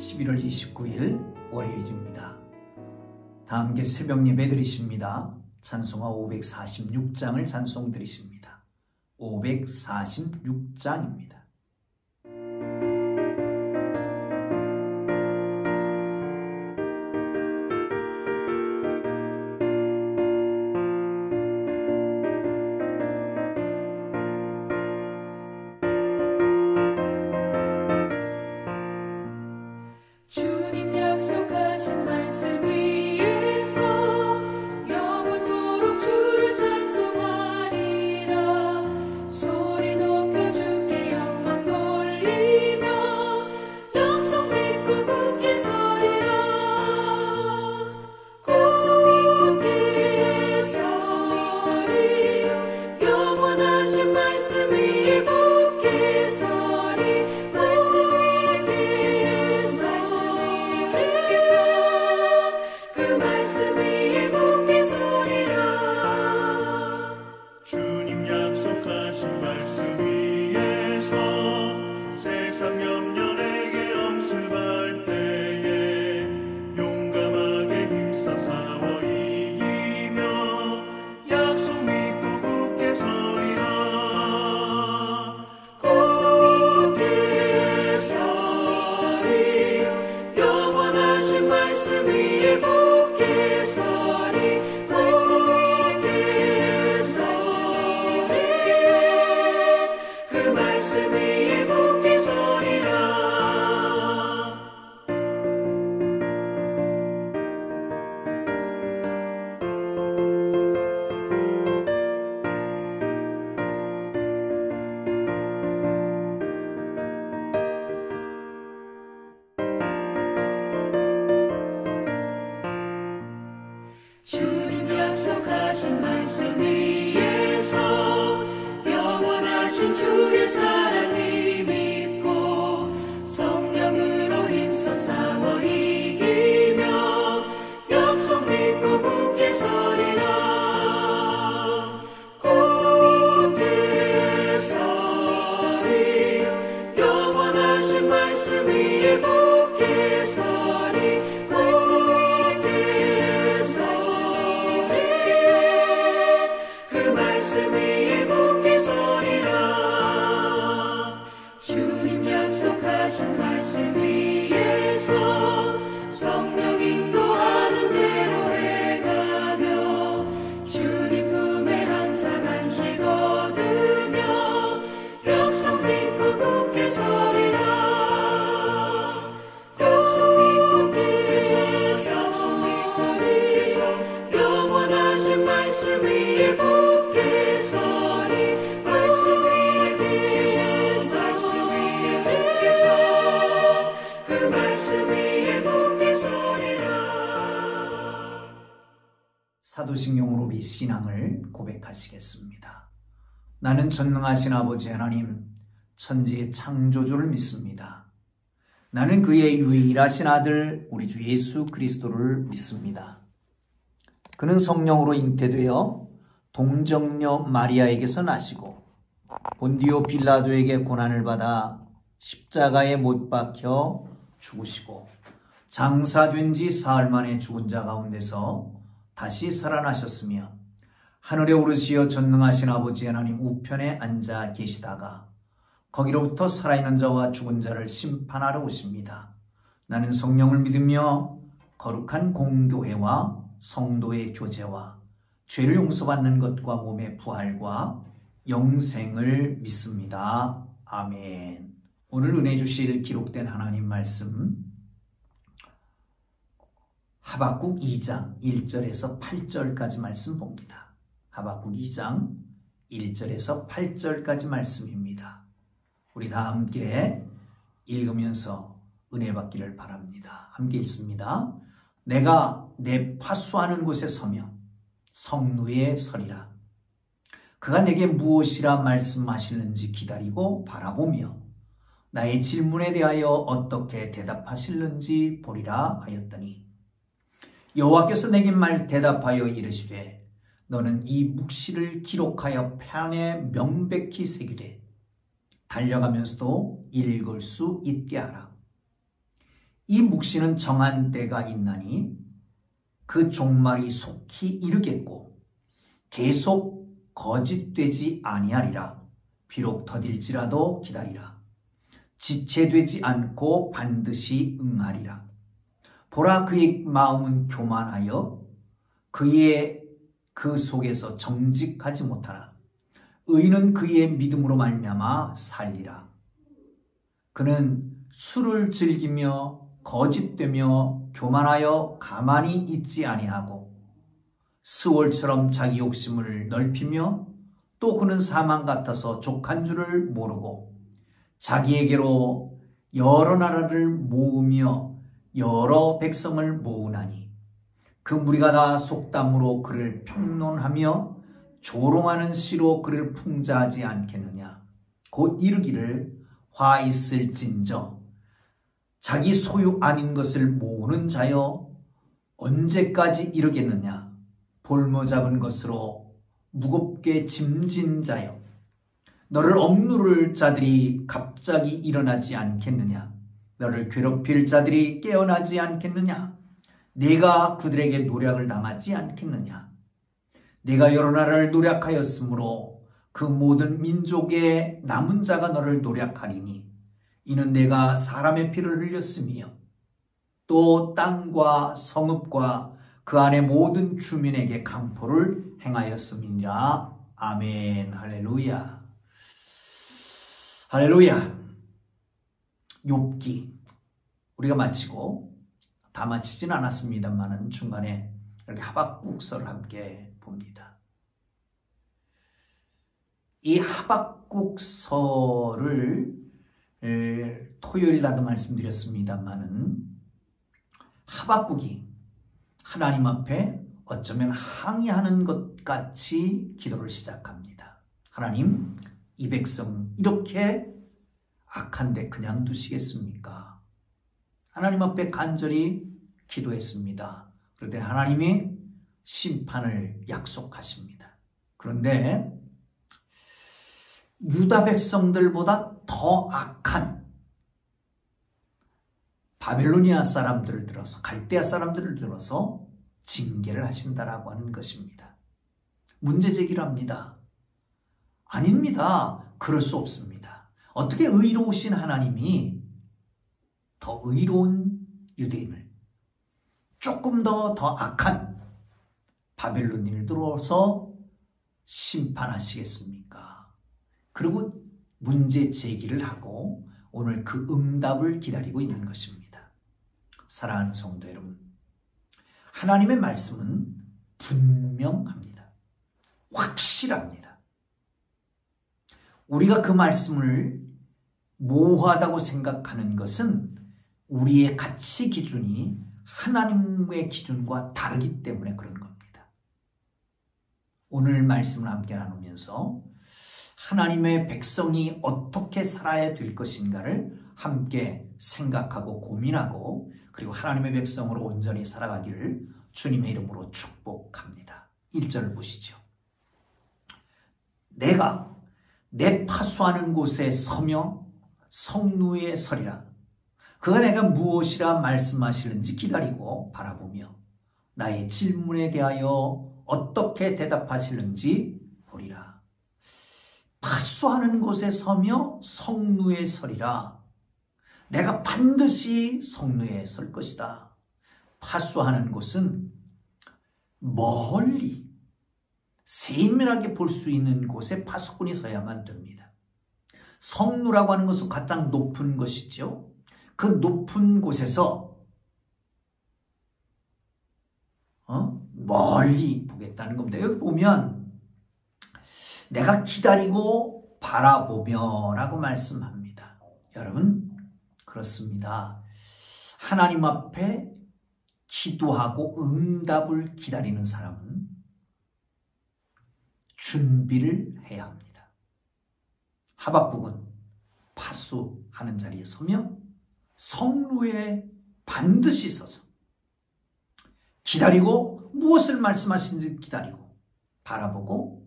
11월 29일 월요일입니다. 다 함께 새벽 예배 드리십니다. 찬송가 546장을 찬송 드리십니다. 546장입니다. 주님 약속하신 말씀 위에서 영원하신 주의 사랑을 믿고 성령으로 힘써 싸워 이기며 약속 믿고 굳게 서리라. 굳게 서리 영원하신 말씀 위에 굳게 서리. 주님 약속하신 말씀 위에서 성령 인도하는 대로 행하며 주님 품에 항상 안식 얻으며 약속 믿고 굳게 서리라. 약속 믿고 굳게 서리 영원하신 말씀 위에 굳게 서리. 사도신경으로 우리 신앙을 고백하시겠습니다. 나는 전능하신 아버지 하나님, 천지의 창조주를 믿습니다. 나는 그의 유일하신 아들 우리 주 예수 그리스도를 믿습니다. 그는 성령으로 잉태되어 동정녀 마리아에게서 나시고 본디오 빌라도에게 고난을 받아 십자가에 못 박혀 죽으시고 장사된 지 사흘 만에 죽은 자 가운데서 다시 살아나셨으며 하늘에 오르시어 전능하신 아버지 하나님 우편에 앉아 계시다가 거기로부터 살아있는 자와 죽은 자를 심판하러 오십니다. 나는 성령을 믿으며 거룩한 공교회와 성도의 교제와 죄를 용서받는 것과 몸의 부활과 영생을 믿습니다. 아멘. 오늘 은혜 주실 기록된 하나님 말씀 하박국 2장 1절에서 8절까지 말씀 봅니다. 하박국 2장 1절에서 8절까지 말씀입니다. 우리 다 함께 읽으면서 은혜 받기를 바랍니다. 함께 읽습니다. 내가 내 파수하는 곳에 서며 성루에 서리라. 그가 내게 무엇이라 말씀하실는지 기다리고 바라보며 나의 질문에 대하여 어떻게 대답하실는지 보리라 하였더니 여호와께서 내게 대답하여 이르시되 너는 이 묵시를 기록하여 판에 명백히 새기되 달려가면서도 읽을 수 있게 하라. 이 묵시는 정한 때가 있나니 그 종말이 속히 이르겠고 계속 거짓되지 아니하리라. 비록 더딜지라도 기다리라. 지체되지 않고 반드시 응하리라. 보라, 그의 마음은 교만하여 그의 그 속에서 정직하지 못하나 의인은 그의 믿음으로 말미암아 살리라. 그는 술을 즐기며 거짓되며 교만하여 가만히 있지 아니하고 스월처럼 자기 욕심을 넓히며 또 그는 사망 같아서 족한 줄을 모르고 자기에게로 여러 나라를 모으며 여러 백성을 모으나니 그 무리가 다 속담으로 그를 평론하며 조롱하는 시로 그를 풍자하지 않겠느냐. 곧 이르기를 화 있을진저 자기 소유 아닌 것을 모으는 자여 언제까지 이르겠느냐. 볼모 잡은 것으로 무겁게 짐진 자여 너를 억누를 자들이 갑자기 일어나지 않겠느냐. 너를 괴롭힐 자들이 깨어나지 않겠느냐. 네가 그들에게 노략을 당하지 않겠느냐. 네가 여러 나라를 노략하였으므로 그 모든 민족의 남은 자가 너를 노략하리니 이는 내가 사람의 피를 흘렸으며 또 땅과 성읍과 그 안의 모든 주민에게 강포를 행하였음이니라. 아멘. 할렐루야. 할렐루야. 욥기 우리가 마치고 다 마치진 않았습니다만은 중간에 이렇게 하박국서를 함께 봅니다. 이 하박국서를 토요일 나도 말씀드렸습니다만은 하박국이 하나님 앞에 어쩌면 항의하는 것 같이 기도를 시작합니다. 하나님, 이 백성 이렇게 악한데 그냥 두시겠습니까? 하나님 앞에 간절히 기도했습니다. 그런데 하나님이 심판을 약속하십니다. 그런데 유다 백성들보다 더 악한 바벨로니아 사람들을 들어서 갈대아 사람들을 들어서 징계를 하신다라고 하는 것입니다. 문제 제기를 합니다. 아닙니다. 그럴 수 없습니다. 어떻게 의로우신 하나님이 더 의로운 유대인을 조금 더 악한 바벨론인을 들어서 심판하시겠습니까? 그리고 문제 제기를 하고 오늘 그 응답을 기다리고 있는 것입니다. 사랑하는 성도 여러분, 하나님의 말씀은 분명합니다. 확실합니다. 우리가 그 말씀을 모호하다고 생각하는 것은 우리의 가치 기준이 하나님의 기준과 다르기 때문에 그런 겁니다. 오늘 말씀을 함께 나누면서 하나님의 백성이 어떻게 살아야 될 것인가를 함께 생각하고 고민하고 그리고 하나님의 백성으로 온전히 살아가기를 주님의 이름으로 축복합니다. 1절을 보시죠. 내가 내 파수하는 곳에 서며 성루에 서리라. 그가 내가 무엇이라 말씀하시는지 기다리고 바라보며 나의 질문에 대하여 어떻게 대답하시는지 보리라. 파수하는 곳에 서며 성루에 서리라. 내가 반드시 성루에 설 것이다. 파수하는 곳은 멀리 세밀하게 볼 수 있는 곳에 파수꾼이 서야만 됩니다. 성루라고 하는 것은 가장 높은 것이죠. 그 높은 곳에서 멀리 보겠다는 겁니다. 여기 보면 내가 기다리고 바라보며 라고 말씀합니다. 여러분, 그렇습니다. 하나님 앞에 기도하고 응답을 기다리는 사람은 준비를 해야 합니다. 하박국은 파수하는 자리에 서며 성루에 반드시 서서 기다리고 무엇을 말씀하시는지 기다리고 바라보고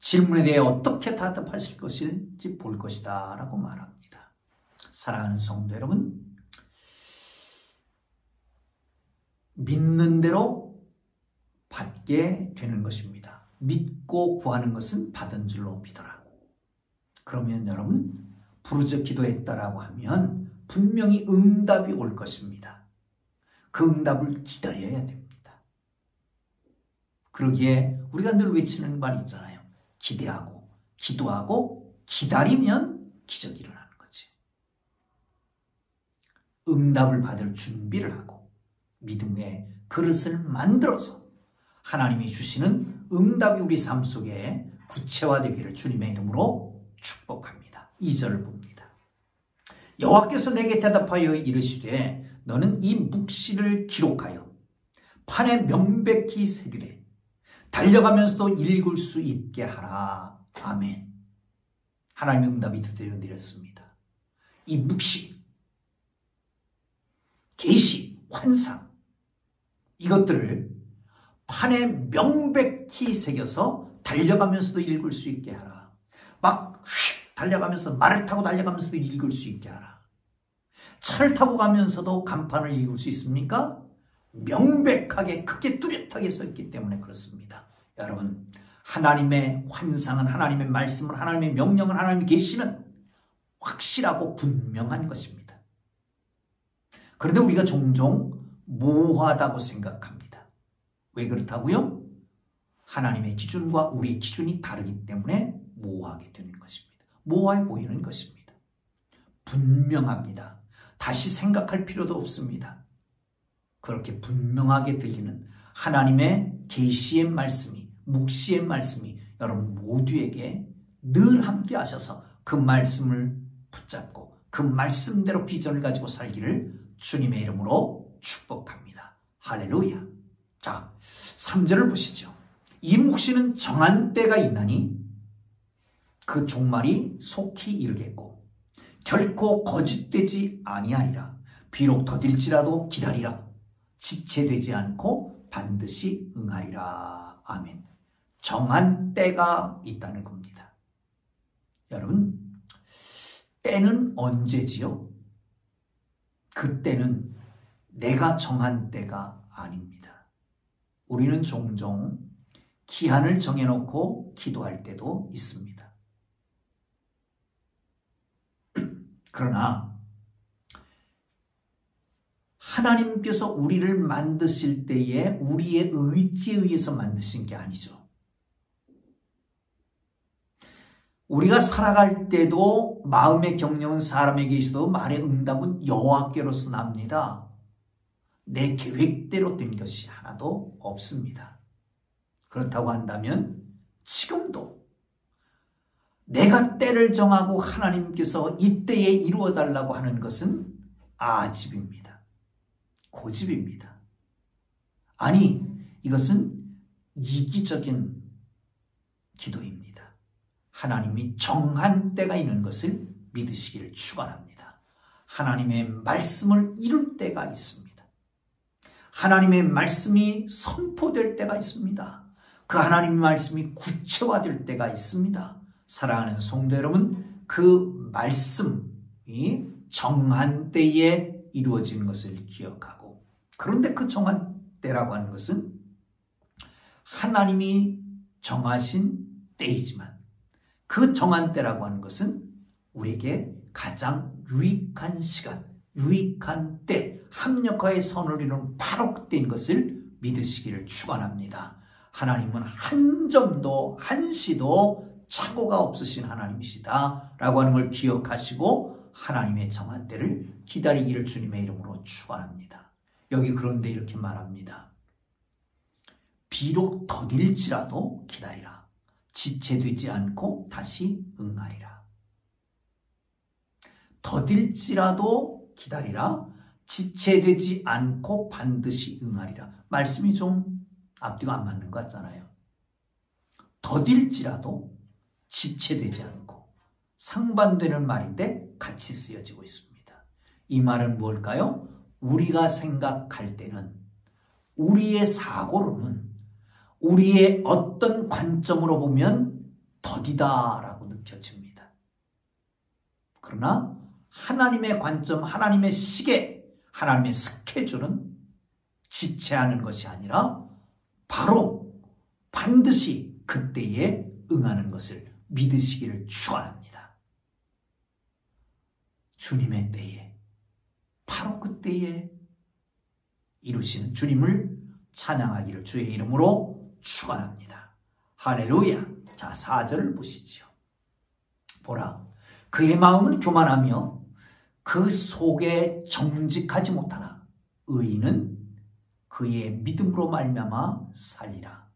질문에 대해 어떻게 대답하실 것인지 볼 것이다 라고 말합니다. 사랑하는 성도 여러분, 믿는 대로 받게 되는 것입니다. 믿고 구하는 것은 받은 줄로 믿어라. 그러면 여러분, 부르짖어 기도했다라고 하면 분명히 응답이 올 것입니다. 그 응답을 기다려야 됩니다. 그러기에 우리가 늘 외치는 말 있잖아요. 기대하고 기도하고 기다리면 기적이 일어나는 거지. 응답을 받을 준비를 하고 믿음의 그릇을 만들어서 하나님이 주시는 응답이 우리 삶 속에 구체화되기를 주님의 이름으로 축복합니다. 2절을 봅니다. 여호와께서 내게 대답하여 이르시되 너는 이 묵시를 기록하여 판에 명백히 새기되 달려가면서도 읽을 수 있게 하라. 아멘. 하나님의 응답이 드디어 내렸습니다. 이 묵시, 계시, 환상 이것들을 판에 명백히 새겨서 달려가면서도 읽을 수 있게 하라. 막 달려가면서 말을 타고 달려가면서도 읽을 수 있게 하라. 차를 타고 가면서도 간판을 읽을 수 있습니까? 명백하게 크게 뚜렷하게 썼기 때문에 그렇습니다. 여러분, 하나님의 환상은, 하나님의 말씀은, 하나님의 명령은, 하나님의 계시는 확실하고 분명한 것입니다. 그런데 우리가 종종 모호하다고 생각합니다. 왜 그렇다고요? 하나님의 기준과 우리의 기준이 다르기 때문에 모호하게 되는 것입니다. 모호해 보이는 것입니다. 분명합니다. 다시 생각할 필요도 없습니다. 그렇게 분명하게 들리는 하나님의 계시의 말씀이, 묵시의 말씀이 여러분 모두에게 늘 함께 하셔서 그 말씀을 붙잡고 그 말씀대로 비전을 가지고 살기를 주님의 이름으로 축복합니다. 할렐루야. 자, 3절을 보시죠. 이 묵시는 정한 때가 있나니 그 종말이 속히 이르겠고 결코 거짓되지 아니하리라. 비록 더딜지라도 기다리라. 지체되지 않고 반드시 응하리라. 아멘. 정한 때가 있다는 겁니다. 여러분, 때는 언제지요? 그 때는 내가 정한 때가 아닙니다. 우리는 종종 기한을 정해놓고 기도할 때도 있습니다. 그러나 하나님께서 우리를 만드실 때에 우리의 의지에 의해서 만드신 게 아니죠. 우리가 살아갈 때도 마음의 경영은 사람에게 있어도 말의 응답은 여호와께로서 납니다. 내 계획대로 된 것이 하나도 없습니다. 그렇다고 한다면 지금도 내가 때를 정하고 하나님께서 이때에 이루어달라고 하는 것은 아집입니다. 고집입니다. 아니, 이것은 이기적인 기도입니다. 하나님이 정한 때가 있는 것을 믿으시기를 축원합니다. 하나님의 말씀을 이룰 때가 있습니다. 하나님의 말씀이 선포될 때가 있습니다. 그 하나님의 말씀이 구체화될 때가 있습니다. 사랑하는 성도 여러분, 그 말씀이 정한 때에 이루어지는 것을 기억하고, 그런데 그 정한 때라고 하는 것은 하나님이 정하신 때이지만 그 정한 때라고 하는 것은 우리에게 가장 유익한 시간, 유익한 때, 합력화의 선을 이루는 바로 그때인 것을 믿으시기를 축원합니다. 하나님은 한 점도 한시도 착오가 없으신 하나님이시다 라고 하는 걸 기억하시고 하나님의 정한 때를 기다리기를 주님의 이름으로 축원합니다. 여기 그런데 이렇게 말합니다. 비록 더딜지라도 기다리라. 지체되지 않고 다시 응하리라. 더딜지라도 기다리라. 지체되지 않고 반드시 응하리라. 말씀이 좀 앞뒤가 안 맞는 것 같잖아요. 더딜지라도 지체되지 않고, 상반되는 말인데 같이 쓰여지고 있습니다. 이 말은 뭘까요? 우리가 생각할 때는, 우리의 사고로는, 우리의 어떤 관점으로 보면 더디다라고 느껴집니다. 그러나 하나님의 관점, 하나님의 시계, 하나님의 스케줄은 지체하는 것이 아니라 바로 반드시 그때에 응하는 것을 믿으시기를 축원합니다. 주님의 때에, 바로 그때에 이루시는 주님을 찬양하기를 주의 이름으로 축원합니다. 할렐루야. 자, 4절을 보시죠. 보라, 그의 마음은 교만하며 그 속에 정직하지 못하나 의인은 그의 믿음으로 말미암아 살리라.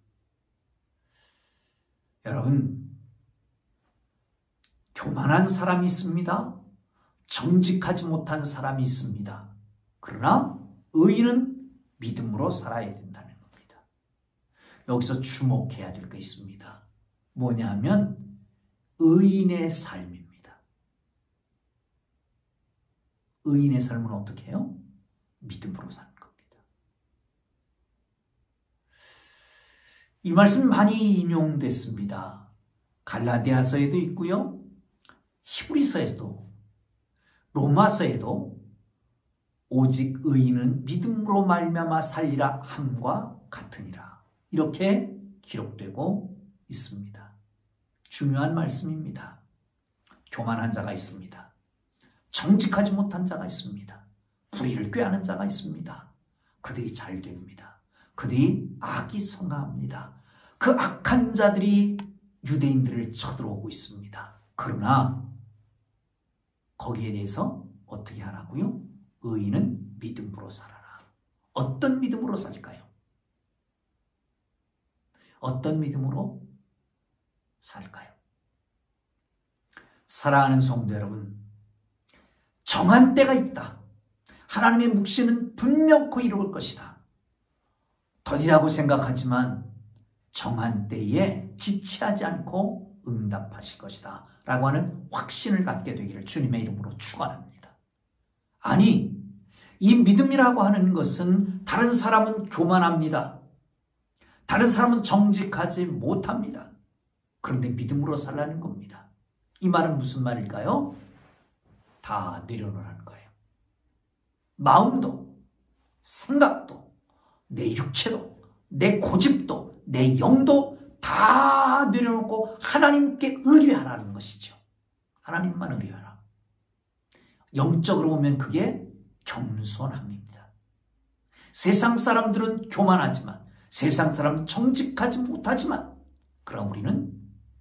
여러분, 교만한 사람이 있습니다. 정직하지 못한 사람이 있습니다. 그러나 의인은 믿음으로 살아야 된다는 겁니다. 여기서 주목해야 될 게 있습니다. 뭐냐면 의인의 삶입니다. 의인의 삶은 어떻게 해요? 믿음으로 사는 겁니다. 이 말씀이 많이 인용됐습니다. 갈라디아서에도 있고요. 히브리서에도, 로마서에도 오직 의인은 믿음으로 말미암아 살리라 함과 같으니라. 이렇게 기록되고 있습니다. 중요한 말씀입니다. 교만한 자가 있습니다. 정직하지 못한 자가 있습니다. 불의를 꾀하는 자가 있습니다. 그들이 잘 됩니다. 그들이 악이 성합니다. 그 악한 자들이 유대인들을 쳐들어오고 있습니다. 그러나 거기에 대해서 어떻게 하라고요? 의인은 믿음으로 살아라. 어떤 믿음으로 살까요? 어떤 믿음으로 살까요? 사랑하는 성도 여러분, 정한 때가 있다. 하나님의 묵시는 분명코 이루어질 것이다. 더디라고 생각하지만 정한 때에 지체하지 않고 응답하실 것이다 라고 하는 확신을 갖게 되기를 주님의 이름으로 축원합니다. 아니, 이 믿음이라고 하는 것은 다른 사람은 교만합니다. 다른 사람은 정직하지 못합니다. 그런데 믿음으로 살라는 겁니다. 이 말은 무슨 말일까요? 다 내려놓으라는 거예요. 마음도, 생각도, 내 육체도, 내 고집도, 내 영도 다 내려놓고 하나님께 의뢰하라는 것이죠. 하나님만 의뢰하라. 영적으로 보면 그게 겸손함입니다. 세상 사람들은 교만하지만, 세상 사람은 정직하지 못하지만, 그럼 우리는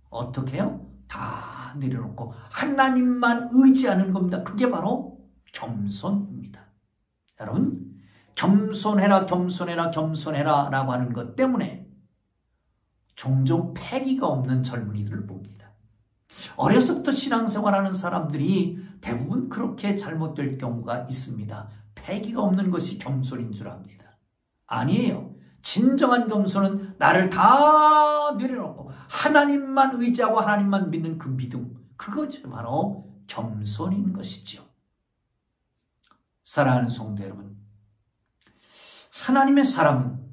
어떻게 해요? 다 내려놓고 하나님만 의지하는 겁니다. 그게 바로 겸손입니다. 여러분, 겸손해라, 겸손해라, 겸손해라 라고 하는 것 때문에 종종 패기가 없는 젊은이들을 봅니다. 어려서부터 신앙생활하는 사람들이 대부분 그렇게 잘못될 경우가 있습니다. 패기가 없는 것이 겸손인 줄 압니다. 아니에요. 진정한 겸손은 나를 다 내려놓고 하나님만 의지하고 하나님만 믿는 그 믿음, 그것이 바로 겸손인 것이죠. 사랑하는 성도 여러분, 하나님의 사람은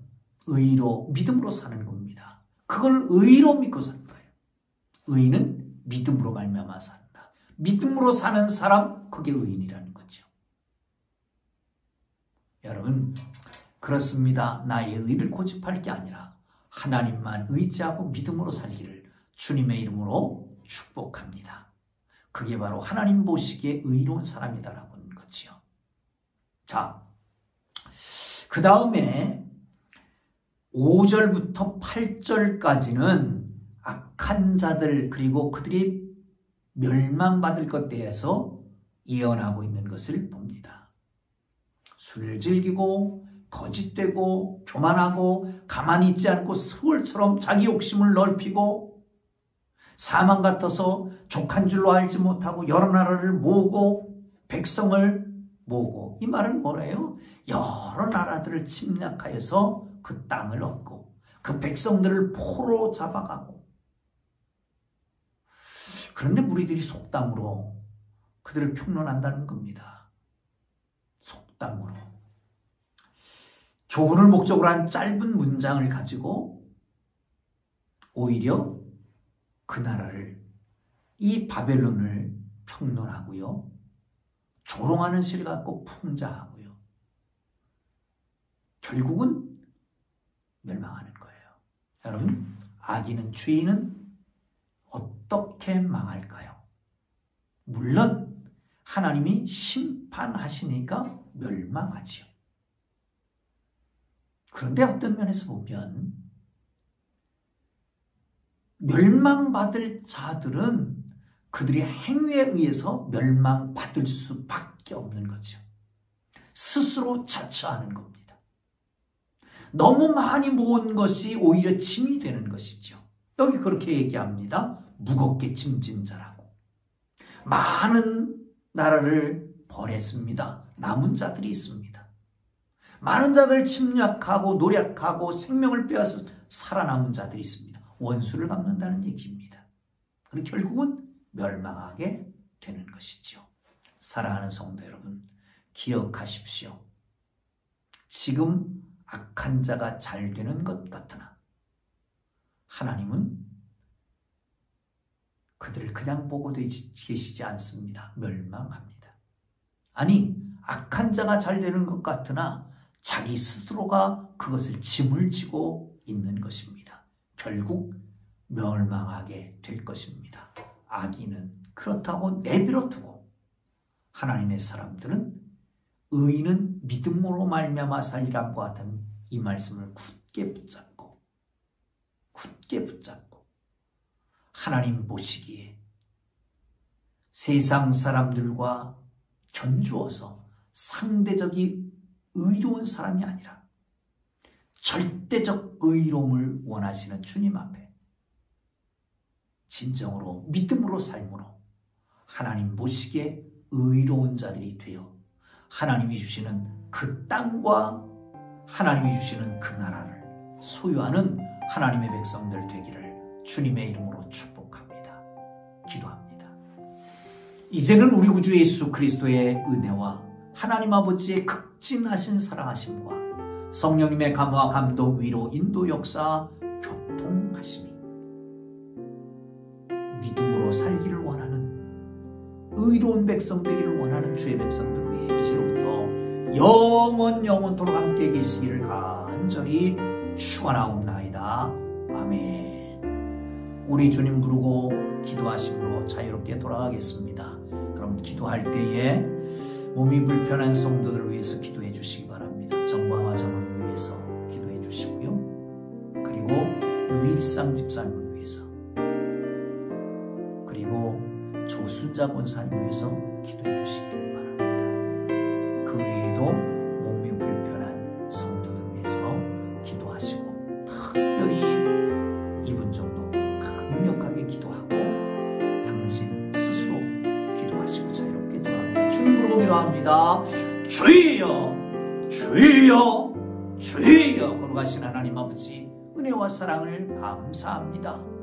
의로, 믿음으로 사는 겁니다. 그걸 의로 믿고 사는 거예요. 의인은 믿음으로 말미암아 산다. 믿음으로 사는 사람, 그게 의인이라는 거죠. 여러분, 그렇습니다. 나의 의를 고집할 게 아니라 하나님만 의지하고 믿음으로 살기를 주님의 이름으로 축복합니다. 그게 바로 하나님 보시기에 의로운 사람이다라고 하는 거지요. 자, 그 다음에 5절부터 8절까지는 악한 자들 그리고 그들이 멸망받을 것에 대해서 예언하고 있는 것을 봅니다. 술을 즐기고 거짓되고 교만하고 가만히 있지 않고 스월처럼 자기 욕심을 넓히고 사망 같아서 족한 줄로 알지 못하고 여러 나라를 모으고 백성을 모으고, 이 말은 뭐래요? 여러 나라들을 침략하여서 그 땅을 얻고 그 백성들을 포로 잡아가고, 그런데 무리들이 속담으로 그들을 평론한다는 겁니다. 속담으로. 교훈을 목적으로 한 짧은 문장을 가지고 오히려 그 나라를, 이 바벨론을 평론하고요. 조롱하는 시를 갖고 풍자하고요. 결국은 멸망하는 거예요. 여러분, 악인은, 죄인은 어떻게 망할까요? 물론 하나님이 심판하시니까 멸망하지요. 그런데 어떤 면에서 보면 멸망받을 자들은 그들의 행위에 의해서 멸망받을 수밖에 없는 거죠. 스스로 자처하는 겁니다. 너무 많이 모은 것이 오히려 짐이 되는 것이죠. 여기 그렇게 얘기합니다. 무겁게 짐진 자라고. 많은 나라를 벌했습니다. 남은 자들이 있습니다. 많은 자들 침략하고 노략하고 생명을 빼앗아 살아남은 자들이 있습니다. 원수를 갚는다는 얘기입니다. 그리고 결국은 멸망하게 되는 것이죠. 사랑하는 성도 여러분, 기억하십시오. 지금 악한 자가 잘 되는 것 같으나 하나님은 그들을 그냥 보고 계시지 않습니다. 멸망합니다. 아니, 악한 자가 잘 되는 것 같으나 자기 스스로가 그것을 짐을 지고 있는 것입니다. 결국 멸망하게 될 것입니다. 악인은 그렇다고 내버려 두고 하나님의 사람들은 의인은 믿음으로 말미암아 살리라고 하던 이 말씀을 굳게 붙잡고 하나님 보시기에 세상 사람들과 견주어서 상대적이 의로운 사람이 아니라 절대적 의로움을 원하시는 주님 앞에 진정으로 믿음으로 삶으로 하나님 보시기에 의로운 자들이 되어 하나님이 주시는 그 땅과 하나님이 주시는 그 나라를 소유하는 하나님의 백성들 되기를 주님의 이름으로 축복합니다. 기도합니다. 이제는 우리 구주 예수 그리스도의 은혜와 하나님 아버지의 극진하신 사랑하심과 성령님의 감화, 감동, 위로, 인도, 역사, 교통하심이 믿음으로 살기를 원하는 의로운 백성 되기를 원하는 주의 백성들 위해 이제로부터 영원토록 함께 계시기를 간절히 축원하옵나이다. 아멘. 우리 주님 부르고 기도하심으로 자유롭게 돌아가겠습니다. 그럼 기도할 때에 몸이 불편한 성도들을 위해서 기도해 주시기 바랍니다. 정광화 장로를 위해서 기도해 주시고요. 그리고 유일상 집사님을 위해서, 그리고 조순자 권사님을 위해서 기도해 주시기를 바랍니다. 그 외에도 몸이 불편한 성도들을 위해서 기도하시고, 특별히 이분 정도 강력하게 기도하고 당신 스스로 기도하시고 자유롭게 돌아갑니다. 주님 부르고 기도합니다. 주여, 주여, 주여. 걸어가신 하나님 아버지, 은혜와 사랑을 감사합니다.